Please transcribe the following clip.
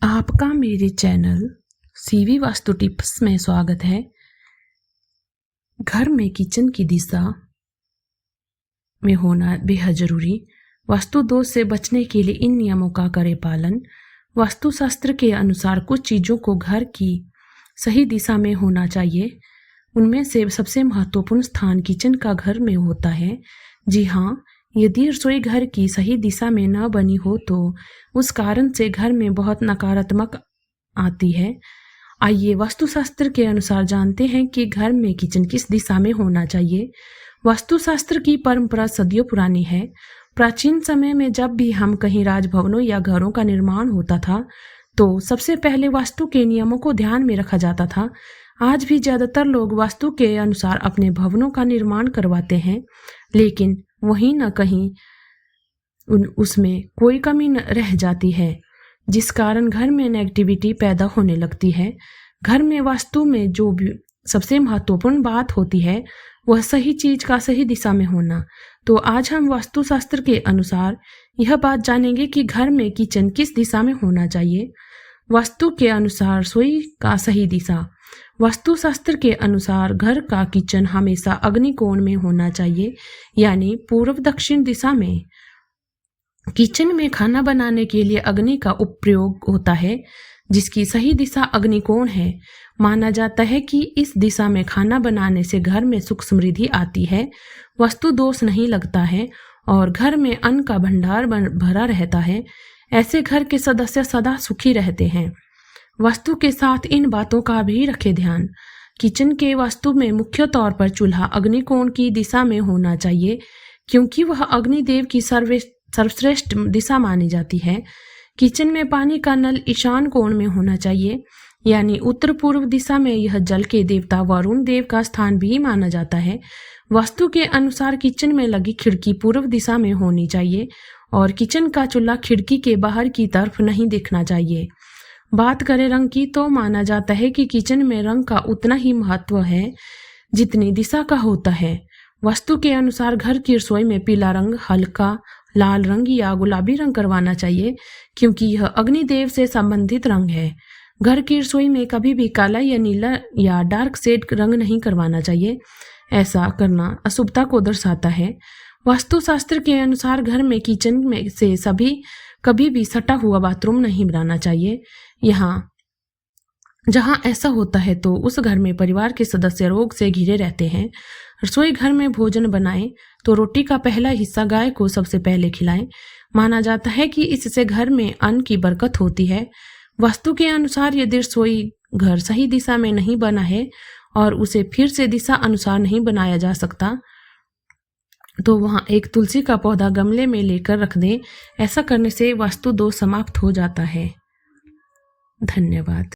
आपका मेरे channel CV vastu tips में स्वागत है। घर में किचन की दिशा में होना बेहद जरूरी। वास्तु दोष से बचने के लिए इन नियमों का करें पालन। वास्तुशास्त्र के अनुसार कुछ चीज़ों को घर की सही दिशा में होना चाहिए। उनमें से सबसे महत्वपूर्ण स्थान किचन का घर में होता है। जी हाँ, यदि रसोई घर की सही दिशा में न बनी हो तो उस कारण से घर में बहुत नकारात्मक आती है। आइए वास्तुशास्त्र के अनुसार जानते हैं कि घर में किचन किस दिशा में होना चाहिए। वास्तुशास्त्र की परंपरा सदियों पुरानी है। प्राचीन समय में जब भी हम कहीं राजभवनों या घरों का निर्माण होता था तो सबसे पहले वास्तु के नियमों को ध्यान में रखा जाता था। आज भी ज़्यादातर लोग वास्तु के अनुसार अपने भवनों का निर्माण करवाते हैं, लेकिन वहीं न कहीं उसमें कोई कमी न रह जाती है, जिस कारण घर में नेगेटिविटी पैदा होने लगती है। घर में वास्तु में जो भी सबसे महत्वपूर्ण बात होती है वह सही चीज का सही दिशा में होना। तो आज हम वास्तुशास्त्र के अनुसार यह बात जानेंगे कि घर में किचन किस दिशा में होना चाहिए। वास्तु के अनुसार रसोई का सही दिशा। वास्तुशास्त्र के अनुसार घर का किचन हमेशा अग्निकोण में होना चाहिए, यानी पूर्व दक्षिण दिशा में। किचन में खाना बनाने के लिए अग्नि का उपयोग होता है, जिसकी सही दिशा अग्निकोण है। माना जाता है कि इस दिशा में खाना बनाने से घर में सुख समृद्धि आती है, वास्तु दोष नहीं लगता है और घर में अन्न का भंडार भरा रहता है। ऐसे घर के सदस्य सदा सुखी रहते हैं। वास्तु के साथ इन बातों का भी रखें ध्यान। किचन के वास्तु में मुख्य तौर पर चूल्हा अग्निकोण की दिशा में होना चाहिए, क्योंकि वह अग्निदेव की सर्वश्रेष्ठ दिशा मानी जाती है। किचन में पानी का नल ईशान कोण में होना चाहिए, यानी उत्तर पूर्व दिशा में। यह जल के देवता वरुण देव का स्थान भी माना जाता है। वास्तु के अनुसार किचन में लगी खिड़की पूर्व दिशा में होनी चाहिए और किचन का चूल्हा खिड़की के बाहर की तरफ नहीं दिखना चाहिए। बात करें रंग की तो माना जाता है कि किचन में रंग का उतना ही महत्व है जितनी दिशा का होता है। वास्तु के अनुसार घर की रसोई में पीला रंग, हल्का लाल रंग या गुलाबी रंग करवाना चाहिए, क्योंकि यह अग्निदेव से संबंधित रंग है। घर की रसोई में कभी भी काला या नीला या डार्क शेड रंग नहीं करवाना चाहिए। ऐसा करना अशुभता को दर्शाता है। वास्तुशास्त्र के अनुसार घर में किचन में से कभी भी सटा हुआ बाथरूम नहीं बनाना चाहिए। जहाँ ऐसा होता है तो उस घर में परिवार के सदस्य रोग से घिरे रहते हैं। रसोई घर में भोजन बनाएं तो रोटी का पहला हिस्सा गाय को सबसे पहले खिलाएं। माना जाता है कि इससे घर में अन्न की बरकत होती है। वास्तु के अनुसार यदि रसोई घर सही दिशा में नहीं बना है और उसे फिर से दिशा अनुसार नहीं बनाया जा सकता तो वहां एक तुलसी का पौधा गमले में लेकर रख दें। ऐसा करने से वास्तु दोष समाप्त हो जाता है। धन्यवाद।